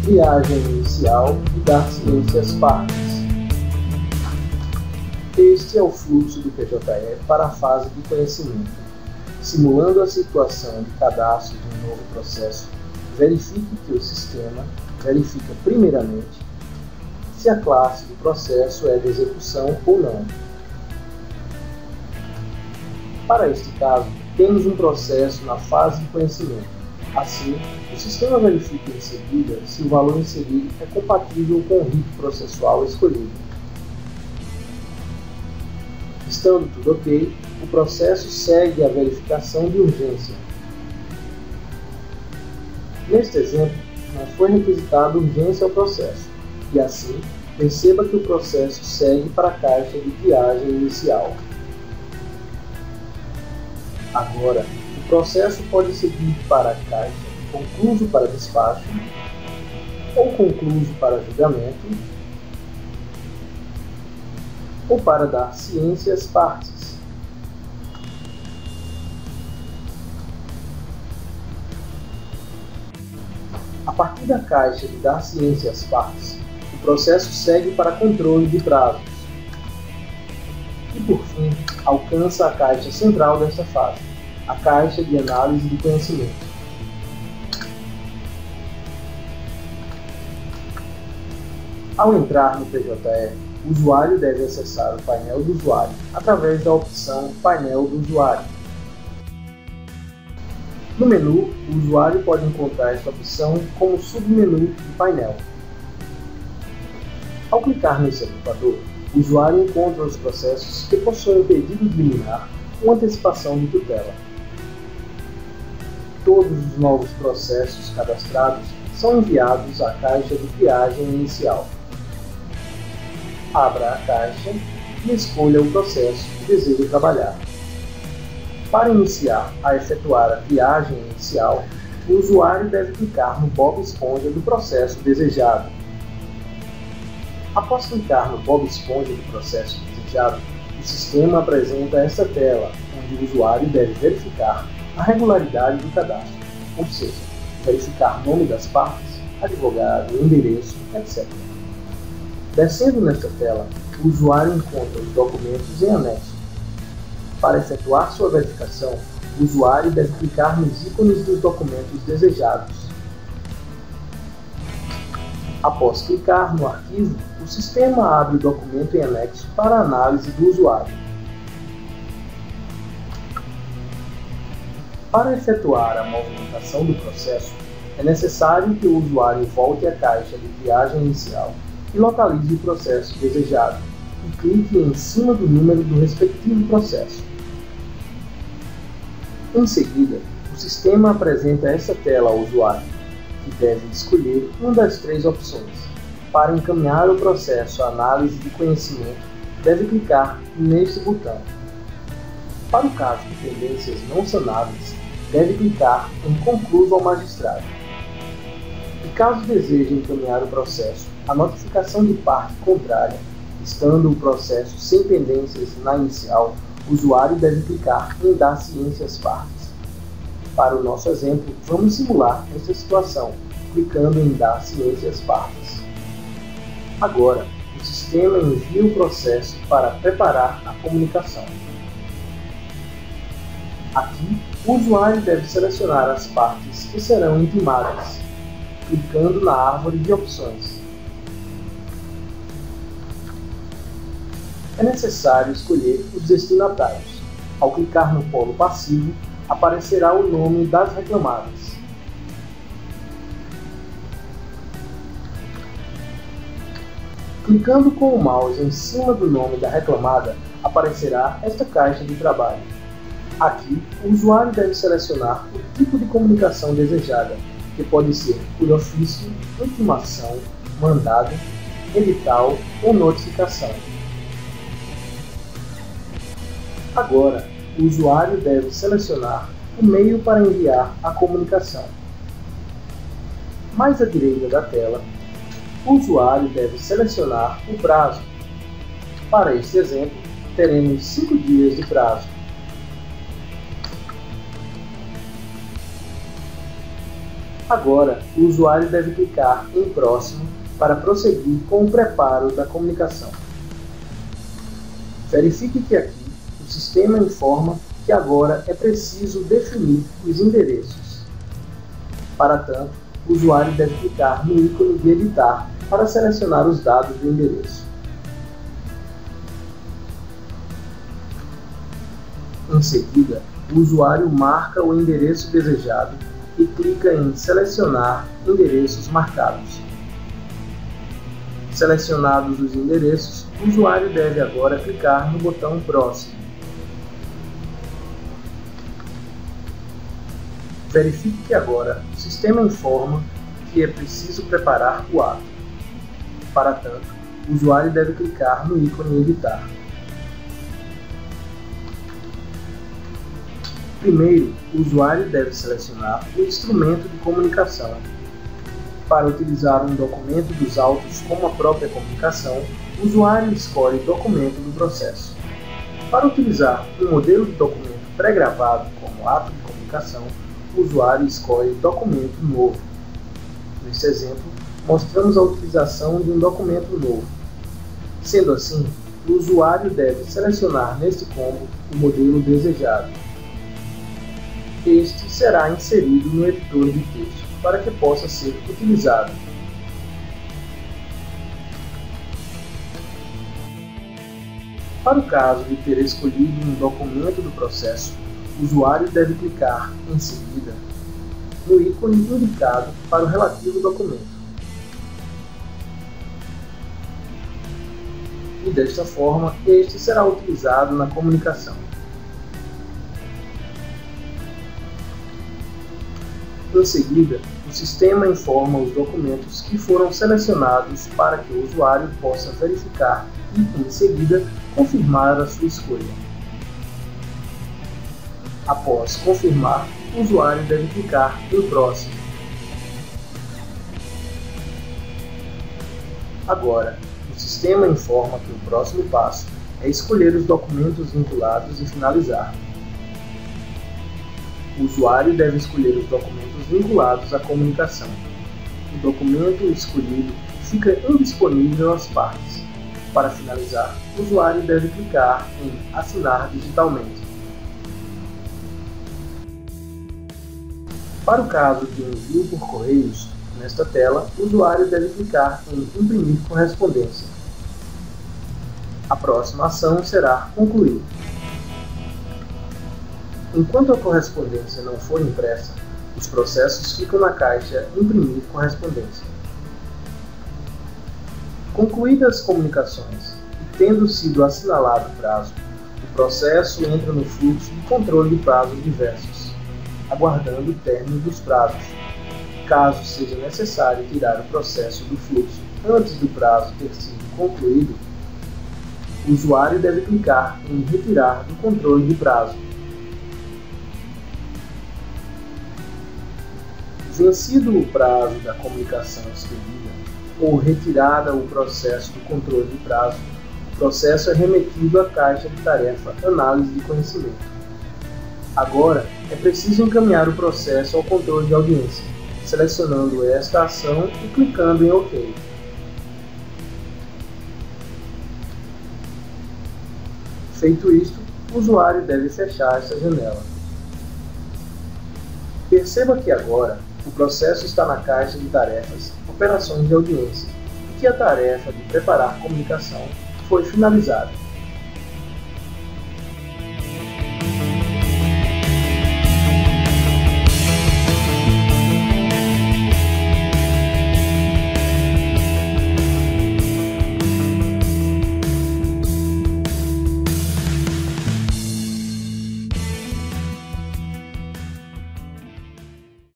triagem inicial e dar ciência às partes. Este é o fluxo do PJE para a fase de conhecimento. Simulando a situação de cadastro de um novo processo, verifique que o sistema verifica primeiramente se a classe do processo é de execução ou não. Para este caso, temos um processo na fase de conhecimento. Assim, o sistema verifica em seguida se o valor inserido é compatível com o rito processual escolhido. Estando tudo ok, o processo segue a verificação de urgência. Neste exemplo, não foi requisitada urgência ao processo, e assim, perceba que o processo segue para a caixa de triagem inicial. Agora, o processo pode seguir para a caixa concluso para despacho, ou concluso para julgamento, ou para dar ciência às partes. A partir da caixa de dar ciência às partes, o processo segue para controle de prazos. E por fim, alcança a caixa central desta fase, a caixa de análise de conhecimento. Ao entrar no PJE, o usuário deve acessar o painel do usuário através da opção Painel do Usuário. No menu, o usuário pode encontrar esta opção como submenu do painel. Ao clicar nesse agrupador, o usuário encontra os processos que possuem pedido de liminar ou antecipação de tutela. Todos os novos processos cadastrados são enviados à caixa de triagem inicial. Abra a caixa e escolha o processo que deseja trabalhar. Para iniciar a efetuar a triagem inicial, o usuário deve clicar no Bob Esponja do processo desejado. Após clicar no Bob Esponja do processo desejado, o sistema apresenta esta tela, onde o usuário deve verificar a regularidade do cadastro, ou seja, verificar nome das partes, advogado, endereço, etc. Descendo nesta tela, o usuário encontra os documentos em anexo. Para efetuar sua verificação, o usuário deve clicar nos ícones dos documentos desejados. Após clicar no arquivo, o sistema abre o documento em anexo para a análise do usuário. Para efetuar a movimentação do processo, é necessário que o usuário volte à caixa de triagem inicial e localize o processo desejado, e clique em cima do número do respectivo processo. Em seguida, o sistema apresenta esta tela ao usuário, que deve escolher uma das três opções. Para encaminhar o processo à análise de conhecimento, deve clicar neste botão. Para o caso de pendências não sanadas, deve clicar em Concluso ao magistrado. E caso deseje encaminhar o processo à notificação de parte contrária, estando o processo sem pendências na inicial, o usuário deve clicar em Dar ciência às partes. Para o nosso exemplo, vamos simular esta situação, clicando em Dar ciência às partes. Agora, o sistema envia o processo para preparar a comunicação. Aqui, o usuário deve selecionar as partes que serão intimadas, clicando na árvore de opções. É necessário escolher os destinatários. Ao clicar no polo passivo, aparecerá o nome das reclamadas. Clicando com o mouse em cima do nome da reclamada, aparecerá esta caixa de trabalho. Aqui, o usuário deve selecionar o tipo de comunicação desejada, que pode ser por ofício, intimação, mandado, edital ou notificação. Agora, o usuário deve selecionar o meio para enviar a comunicação. Mais à direita da tela, o usuário deve selecionar o prazo. Para este exemplo, teremos 5 dias de prazo. Agora, o usuário deve clicar em Próximo para prosseguir com o preparo da comunicação. Verifique que aqui o sistema informa que agora é preciso definir os endereços. Para tanto, o usuário deve clicar no ícone de editar para selecionar os dados do endereço. Em seguida, o usuário marca o endereço desejado e clica em Selecionar endereços marcados. Selecionados os endereços, o usuário deve agora clicar no botão Próximo. Verifique que agora o sistema informa que é preciso preparar o ato. Para tanto, o usuário deve clicar no ícone Editar. Primeiro, o usuário deve selecionar o instrumento de comunicação. Para utilizar um documento dos autos como a própria comunicação, o usuário escolhe Documento do processo. Para utilizar um modelo de documento pré-gravado como ato de comunicação, o usuário escolhe Documento Novo. Neste exemplo, mostramos a utilização de um documento novo. Sendo assim, o usuário deve selecionar neste combo o modelo desejado. Este será inserido no editor de texto para que possa ser utilizado. Para o caso de ter escolhido um documento do processo, o usuário deve clicar, em seguida, no ícone indicado para o relativo documento. E desta forma, este será utilizado na comunicação. Em seguida, o sistema informa os documentos que foram selecionados para que o usuário possa verificar e, em seguida, confirmar a sua escolha. Após confirmar, o usuário deve clicar em Próximo. Agora, o sistema informa que o próximo passo é escolher os documentos vinculados e finalizar. O usuário deve escolher os documentos vinculados à comunicação. O documento escolhido fica indisponível às partes. Para finalizar, o usuário deve clicar em Assinar digitalmente. Para o caso de envio por correios, nesta tela, o usuário deve clicar em Imprimir correspondência. A próxima ação será Concluir. Enquanto a correspondência não for impressa, os processos ficam na caixa Imprimir correspondência. Concluídas as comunicações e tendo sido assinalado o prazo, o processo entra no fluxo de controle de prazos diversos, aguardando o término dos prazos. Caso seja necessário tirar o processo do fluxo antes do prazo ter sido concluído, o usuário deve clicar em Retirar do controle de prazo. Vencido o prazo da comunicação expedida ou retirada o processo do controle de prazo, o processo é remetido à caixa de tarefa Análise de conhecimento. Agora, é preciso encaminhar o processo ao controle de audiência, selecionando esta ação e clicando em OK. Feito isto, o usuário deve fechar essa janela. Perceba que agora, o processo está na caixa de tarefas Operações de audiência e que a tarefa de preparar comunicação foi finalizada.